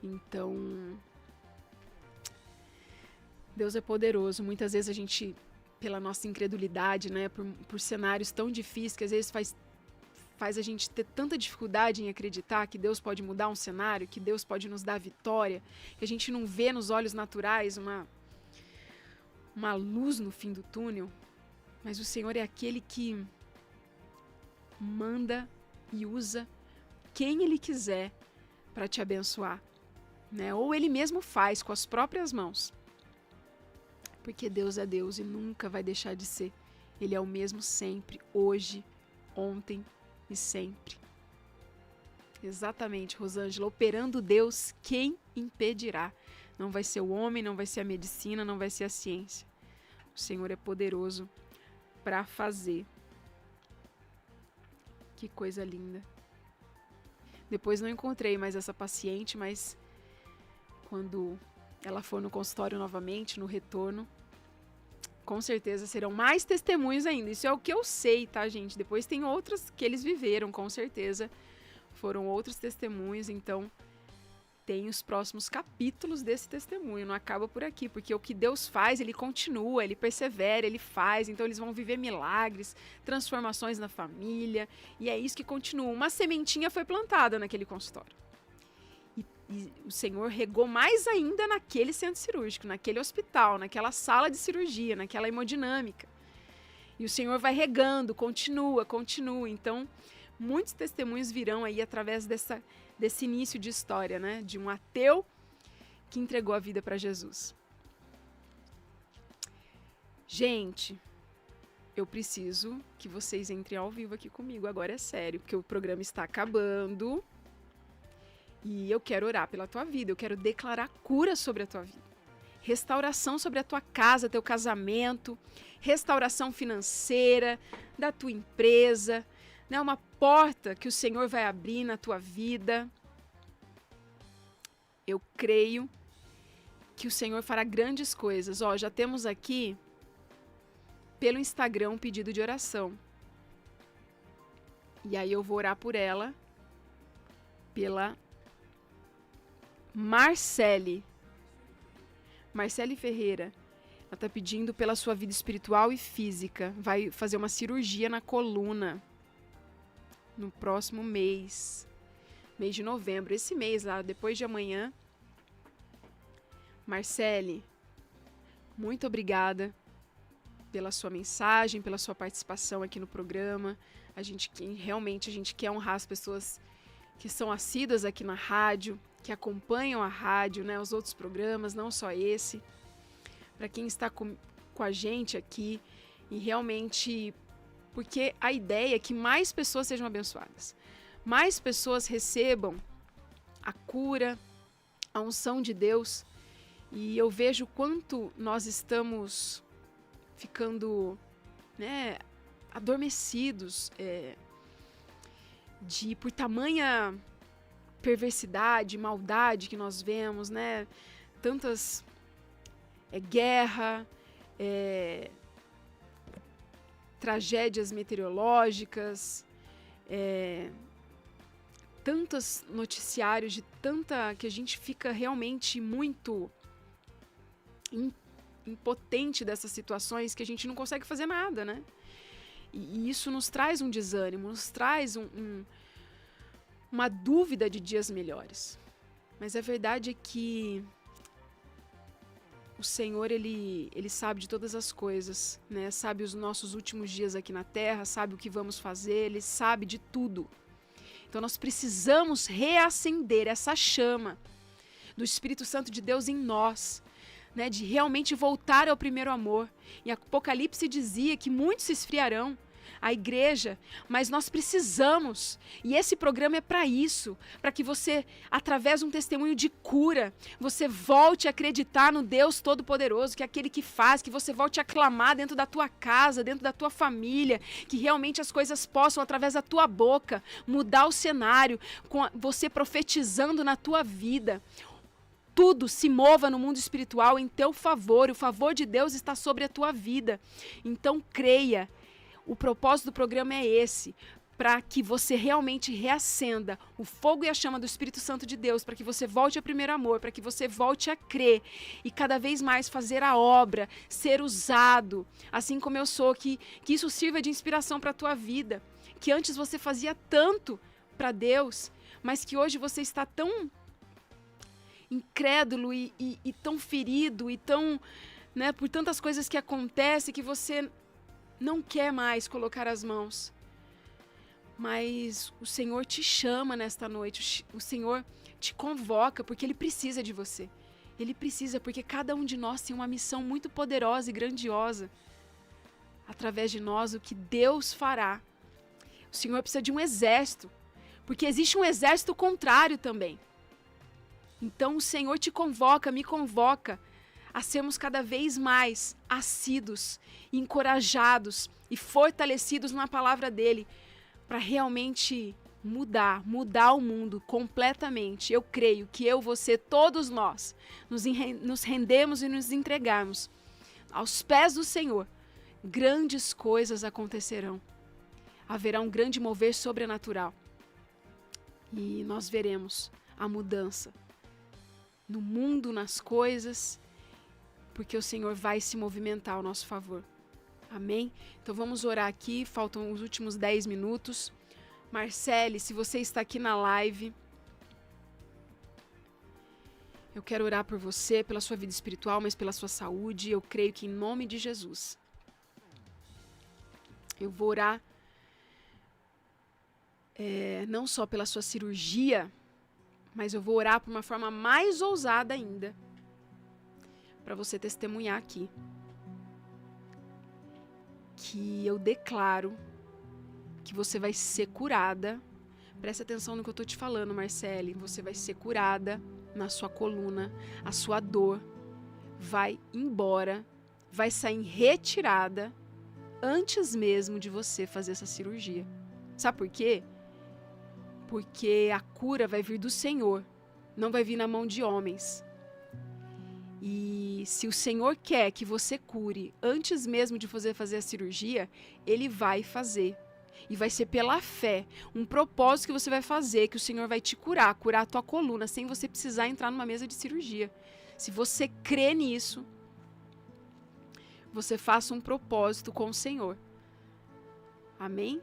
Então, Deus é poderoso. Muitas vezes a gente, pela nossa incredulidade, né, por cenários tão difíceis, que às vezes faz a gente ter tanta dificuldade em acreditar que Deus pode mudar um cenário, que Deus pode nos dar vitória, que a gente não vê nos olhos naturais uma luz no fim do túnel. Mas o Senhor é aquele que manda e usa quem Ele quiser para te abençoar, né? Ou Ele mesmo faz com as próprias mãos. Porque Deus é Deus e nunca vai deixar de ser. Ele é o mesmo sempre, hoje, ontem e sempre. Exatamente, Rosângela. Operando Deus, quem impedirá? Não vai ser o homem, não vai ser a medicina, não vai ser a ciência. O Senhor é poderoso para fazer. Que coisa linda. Depois não encontrei mais essa paciente, mas quando ela for no consultório novamente, no retorno, com certeza serão mais testemunhos ainda. Isso é o que eu sei, tá, gente? Depois tem outras que eles viveram, com certeza. Foram outros testemunhos, então tem os próximos capítulos desse testemunho. Não acaba por aqui, porque o que Deus faz, Ele continua, Ele persevera, Ele faz. Então eles vão viver milagres, transformações na família. E é isso que continua. Uma sementinha foi plantada naquele consultório. E o Senhor regou mais ainda naquele centro cirúrgico, naquele hospital, naquela sala de cirurgia, naquela hemodinâmica. E o Senhor vai regando, continua. Então, muitos testemunhos virão aí através desse início de história, né? De um ateu que entregou a vida para Jesus. Gente, eu preciso que vocês entrem ao vivo aqui comigo. Agora é sério, porque o programa está acabando. E eu quero orar pela tua vida, eu quero declarar cura sobre a tua vida. Restauração sobre a tua casa, teu casamento, restauração financeira da tua empresa, né? Uma porta que o Senhor vai abrir na tua vida. Eu creio que o Senhor fará grandes coisas. Ó, já temos aqui pelo Instagram um pedido de oração. E aí eu vou orar por ela, pela Marcele Ferreira. Ela está pedindo pela sua vida espiritual e física. Vai fazer uma cirurgia na coluna no próximo mês de novembro. Esse mês, lá, depois de amanhã. Marcele, muito obrigada pela sua mensagem, pela sua participação aqui no programa. A gente quer honrar as pessoas que são assíduas aqui na rádio, que acompanham a rádio, né, os outros programas, não só esse. Para quem está com a gente aqui, e realmente, porque a ideia é que mais pessoas sejam abençoadas, mais pessoas recebam a cura, a unção de Deus, e eu vejo quanto nós estamos ficando, né, adormecidos, por tamanha perversidade, maldade que nós vemos, né? Tantas guerra, tragédias meteorológicas, tantos noticiários de tanta que a gente fica realmente muito impotente dessas situações que a gente não consegue fazer nada, né? E isso nos traz um desânimo, nos traz uma dúvida de dias melhores. Mas a verdade é que o Senhor, Ele sabe de todas as coisas, né? Sabe os nossos últimos dias aqui na Terra, sabe o que vamos fazer, Ele sabe de tudo. Então nós precisamos reacender essa chama do Espírito Santo de Deus em nós, né? De realmente voltar ao primeiro amor. Em Apocalipse dizia que muitos se esfriarão, a igreja, mas nós precisamos, e esse programa é para isso, para que você, através de um testemunho de cura, você volte a acreditar no Deus Todo-Poderoso, que é aquele que faz, que você volte a clamar dentro da tua casa, dentro da tua família, que realmente as coisas possam, através da tua boca, mudar o cenário, com você profetizando na tua vida. Tudo se mova no mundo espiritual em teu favor, o favor de Deus está sobre a tua vida. Então creia. O propósito do programa é esse, para que você realmente reacenda o fogo e a chama do Espírito Santo de Deus, para que você volte ao primeiro amor, para que você volte a crer e cada vez mais fazer a obra, ser usado, assim como eu sou, que isso sirva de inspiração para a tua vida, que antes você fazia tanto para Deus, mas que hoje você está tão incrédulo e tão ferido e tão, né, por tantas coisas que acontecem que você não quer mais colocar as mãos. Mas o Senhor te chama nesta noite, o Senhor te convoca, porque Ele precisa de você. Ele precisa, porque cada um de nós tem uma missão muito poderosa e grandiosa. Através de nós, o que Deus fará. O Senhor precisa de um exército, porque existe um exército contrário também. Então o Senhor te convoca, me convoca, a sermos cada vez mais assíduos, encorajados e fortalecidos na palavra dele, para realmente mudar o mundo completamente. Eu creio que eu, você, todos nós, nos rendemos e nos entregarmos aos pés do Senhor, grandes coisas acontecerão. Haverá um grande mover sobrenatural. E nós veremos a mudança no mundo, nas coisas, porque o Senhor vai se movimentar ao nosso favor. Amém? Então vamos orar aqui, faltam os últimos 10 minutos. Marcele, se você está aqui na live, eu quero orar por você, pela sua vida espiritual, mas pela sua saúde. Eu creio que em nome de Jesus, eu vou orar não só pela sua cirurgia, mas eu vou orar por uma forma mais ousada ainda, para você testemunhar aqui. Que eu declaro que você vai ser curada. Presta atenção no que eu estou te falando, Marcele. Você vai ser curada na sua coluna. A sua dor vai embora, vai sair retirada antes mesmo de você fazer essa cirurgia. Sabe por quê? Porque a cura vai vir do Senhor, não vai vir na mão de homens. E se o Senhor quer que você cure antes mesmo de você fazer a cirurgia, Ele vai fazer. E vai ser pela fé, um propósito que você vai fazer, que o Senhor vai te curar a tua coluna, sem você precisar entrar numa mesa de cirurgia. Se você crê nisso, você faça um propósito com o Senhor. Amém?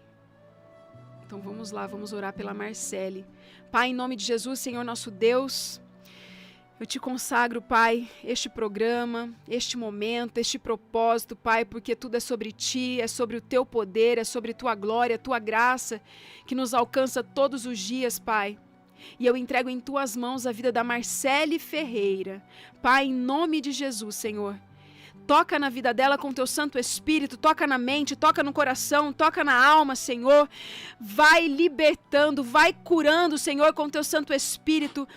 Então vamos lá, vamos orar pela Marcele. Pai, em nome de Jesus, Senhor nosso Deus, eu te consagro, Pai, este programa, este momento, este propósito, Pai, porque tudo é sobre Ti, é sobre o Teu poder, é sobre Tua glória, Tua graça, que nos alcança todos os dias, Pai. E eu entrego em Tuas mãos a vida da Marcele Ferreira. Pai, em nome de Jesus, Senhor. Toca na vida dela com Teu Santo Espírito, toca na mente, toca no coração, toca na alma, Senhor. Vai libertando, vai curando, Senhor, com Teu Santo Espírito,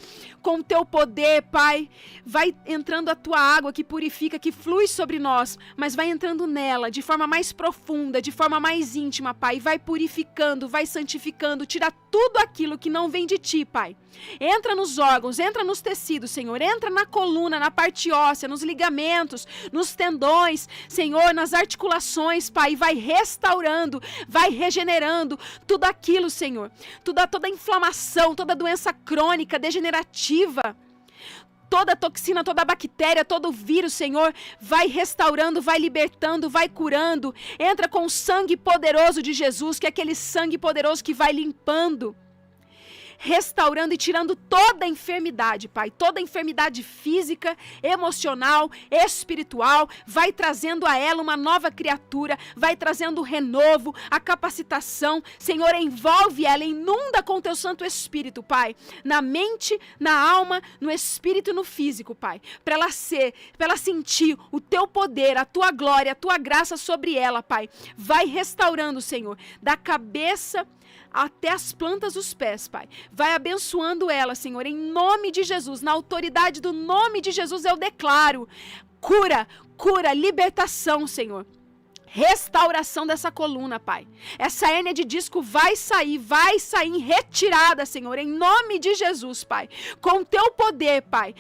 com Teu poder, Pai. Vai entrando a Tua água que purifica, que flui sobre nós, mas vai entrando nela de forma mais profunda, de forma mais íntima, Pai. Vai purificando, vai santificando, tira tudo aquilo que não vem de Ti, Pai. Entra nos órgãos, entra nos tecidos, Senhor. Entra na coluna, na parte óssea, nos ligamentos, nos tendões, Senhor, nas articulações, Pai. Vai restaurando, vai regenerando tudo aquilo, Senhor. Toda inflamação, toda doença crônica, degenerativa, toda toxina, toda bactéria, todo vírus, Senhor, vai restaurando, vai libertando, vai curando. Entra com o sangue poderoso de Jesus, que é aquele sangue poderoso que vai limpando, restaurando e tirando toda a enfermidade, Pai, toda a enfermidade física, emocional, espiritual, vai trazendo a ela uma nova criatura, vai trazendo o renovo, a capacitação, Senhor, envolve ela, inunda com Teu Santo Espírito, Pai, na mente, na alma, no espírito e no físico, Pai, para ela sentir o Teu poder, a Tua glória, a Tua graça sobre ela, Pai, vai restaurando, Senhor, da cabeça até as plantas dos pés, Pai. Vai abençoando ela, Senhor, em nome de Jesus. Na autoridade do nome de Jesus eu declaro cura, libertação, Senhor. Restauração dessa coluna, Pai. Essa hérnia de disco vai sair em retirada, Senhor, em nome de Jesus, Pai. Com o Teu poder, Pai.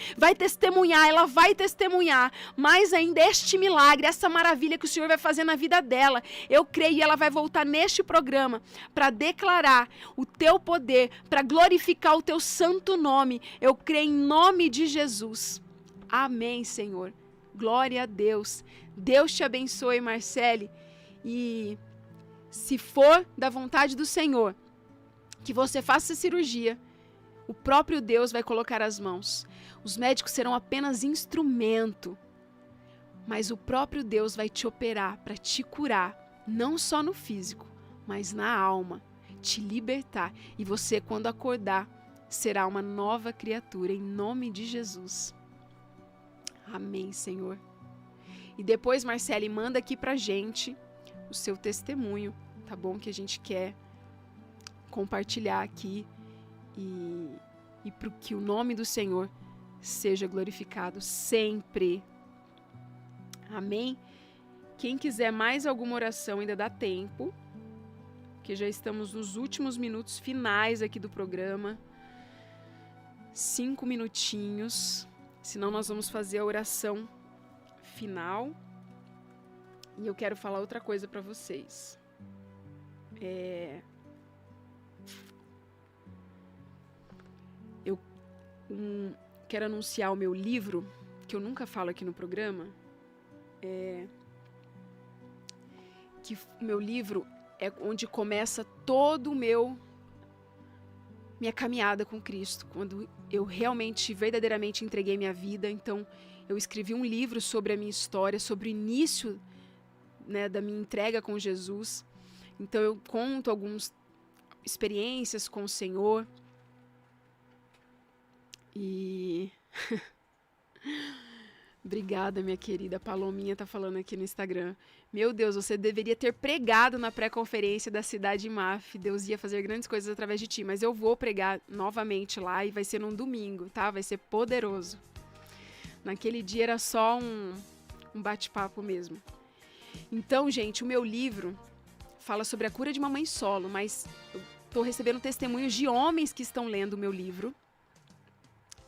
Ela vai testemunhar mais ainda este milagre, essa maravilha que o Senhor vai fazer na vida dela. Eu creio e ela vai voltar neste programa para declarar o Teu poder, para glorificar o Teu santo nome. Eu creio em nome de Jesus. Amém, Senhor. Glória a Deus. Deus te abençoe, Marcele. E se for da vontade do Senhor que você faça essa cirurgia, o próprio Deus vai colocar as mãos. Os médicos serão apenas instrumento, mas o próprio Deus vai te operar para te curar, não só no físico, mas na alma, te libertar. E você, quando acordar, será uma nova criatura, em nome de Jesus. Amém, Senhor. E depois, Marcele, manda aqui pra gente o seu testemunho, tá bom? Que a gente quer compartilhar aqui e para que o nome do Senhor seja glorificado sempre. Amém? Quem quiser mais alguma oração, ainda dá tempo, porque já estamos nos últimos minutos finais aqui do programa. 5 minutinhos, senão nós vamos fazer a oração final. E eu quero falar outra coisa para vocês. Eu quero anunciar o meu livro, que eu nunca falo aqui no programa. Que o meu livro é onde começa todo o minha caminhada com Cristo, quando eu realmente, verdadeiramente entreguei minha vida. Então, eu escrevi um livro sobre a minha história, sobre o início, né, da minha entrega com Jesus. Então, eu conto algumas experiências com o Senhor. E... Obrigada, minha querida. A Palominha tá falando aqui no Instagram. Meu Deus, você deveria ter pregado na pré-conferência da Cidade Maf. Deus ia fazer grandes coisas através de ti. Mas eu vou pregar novamente lá e vai ser num domingo, tá? Vai ser poderoso. Naquele dia era só um bate-papo mesmo. Então, gente, o meu livro fala sobre a cura de uma mãe solo, mas eu tô recebendo testemunhos de homens que estão lendo o meu livro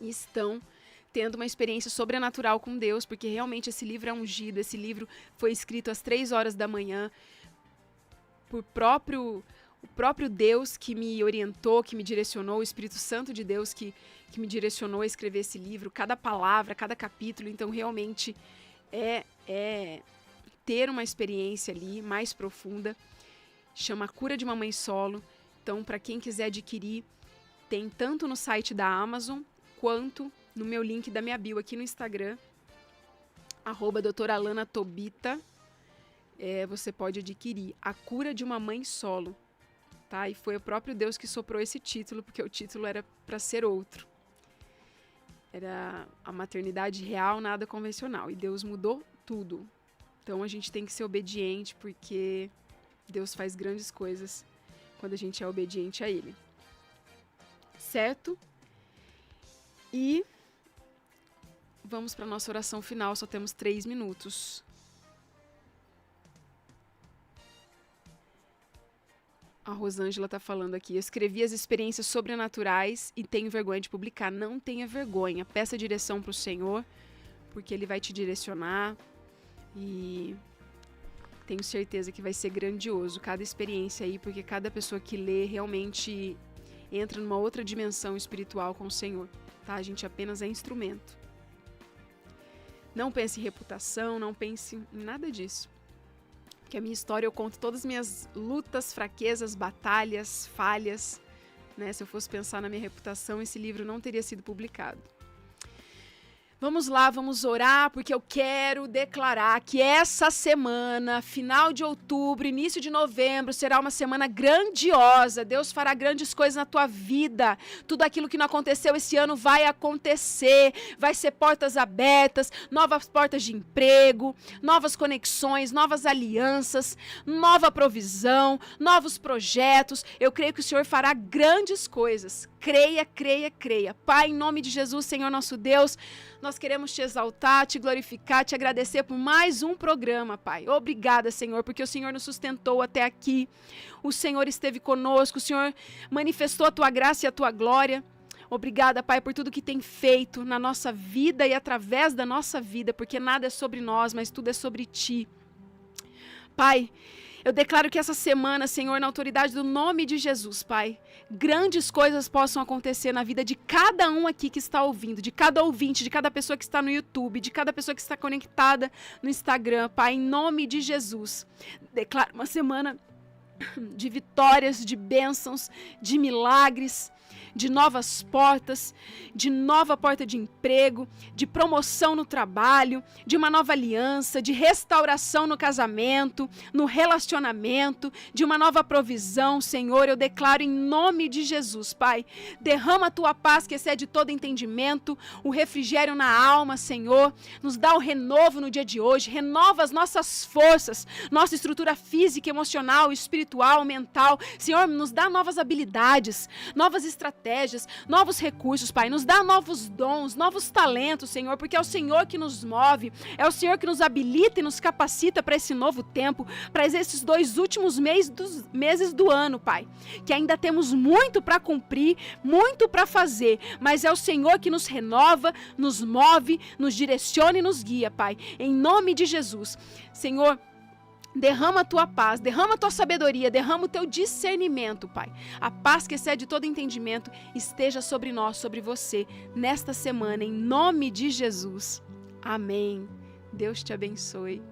e estão tendo uma experiência sobrenatural com Deus, porque realmente esse livro é ungido, esse livro foi escrito às 3 horas da manhã por o próprio Deus que me orientou, que me direcionou, o Espírito Santo de Deus que me direcionou a escrever esse livro, cada palavra, cada capítulo. Então realmente é ter uma experiência ali mais profunda. Chama A Cura de uma Mãe Solo. Então, para quem quiser adquirir, tem tanto no site da Amazon quanto no meu link da minha bio aqui no Instagram, @doutoralanatobita. Você pode adquirir A Cura de uma Mãe Solo, tá? E foi o próprio Deus que soprou esse título, porque o título era para ser outro. Era a maternidade real, nada convencional. E Deus mudou tudo. Então a gente tem que ser obediente, porque Deus faz grandes coisas quando a gente é obediente a Ele. Certo? E vamos para a nossa oração final, só temos 3 minutos. A Rosângela está falando aqui. Eu escrevi as experiências sobrenaturais e tenho vergonha de publicar. Não tenha vergonha. Peça direção para o Senhor, porque Ele vai te direcionar. E tenho certeza que vai ser grandioso cada experiência aí, porque cada pessoa que lê realmente entra numa outra dimensão espiritual com o Senhor. Tá? A gente apenas é instrumento. Não pense em reputação, não pense em nada disso. Porque a minha história, eu conto todas as minhas lutas, fraquezas, batalhas, falhas. Né? Se eu fosse pensar na minha reputação, esse livro não teria sido publicado. Vamos lá, vamos orar, porque eu quero declarar que essa semana, final de outubro, início de novembro, será uma semana grandiosa. Deus fará grandes coisas na tua vida. Tudo aquilo que não aconteceu esse ano vai acontecer. Vai ser portas abertas, novas portas de emprego, novas conexões, novas alianças, nova provisão, novos projetos. Eu creio que o Senhor fará grandes coisas. Creia, creia, creia. Pai, em nome de Jesus, Senhor nosso Deus, nós queremos te exaltar, te glorificar, te agradecer por mais um programa, Pai. Obrigada, Senhor, porque o Senhor nos sustentou até aqui. O Senhor esteve conosco, o Senhor manifestou a tua graça e a tua glória. Obrigada, Pai, por tudo que tem feito na nossa vida e através da nossa vida, porque nada é sobre nós, mas tudo é sobre ti. Pai, eu declaro que essa semana, Senhor, na autoridade do nome de Jesus, Pai, grandes coisas possam acontecer na vida de cada um aqui que está ouvindo, de cada ouvinte, de cada pessoa que está no YouTube, de cada pessoa que está conectada no Instagram, Pai, em nome de Jesus. Declaro uma semana de vitórias, de bênçãos, de milagres, de novas portas, de nova porta de emprego, de promoção no trabalho, de uma nova aliança, de restauração no casamento, no relacionamento, de uma nova provisão, Senhor. Eu declaro em nome de Jesus, Pai, derrama a tua paz que excede todo entendimento, o refrigério na alma, Senhor. Nos dá o renovo no dia de hoje, renova as nossas forças, nossa estrutura física, emocional, espiritual, mental. Senhor, nos dá novas habilidades, novas estratégias, estratégias, novos recursos, Pai. Nos dá novos dons, novos talentos, Senhor, porque é o Senhor que nos move, é o Senhor que nos habilita e nos capacita para esse novo tempo, para esses 2 últimos meses do ano, Pai. Que ainda temos muito para cumprir, muito para fazer, mas é o Senhor que nos renova, nos move, nos direciona e nos guia, Pai. Em nome de Jesus. Senhor, derrama a tua paz, derrama a tua sabedoria, derrama o teu discernimento, Pai. A paz que excede todo entendimento esteja sobre nós, sobre você, nesta semana, em nome de Jesus. Amém. Deus te abençoe.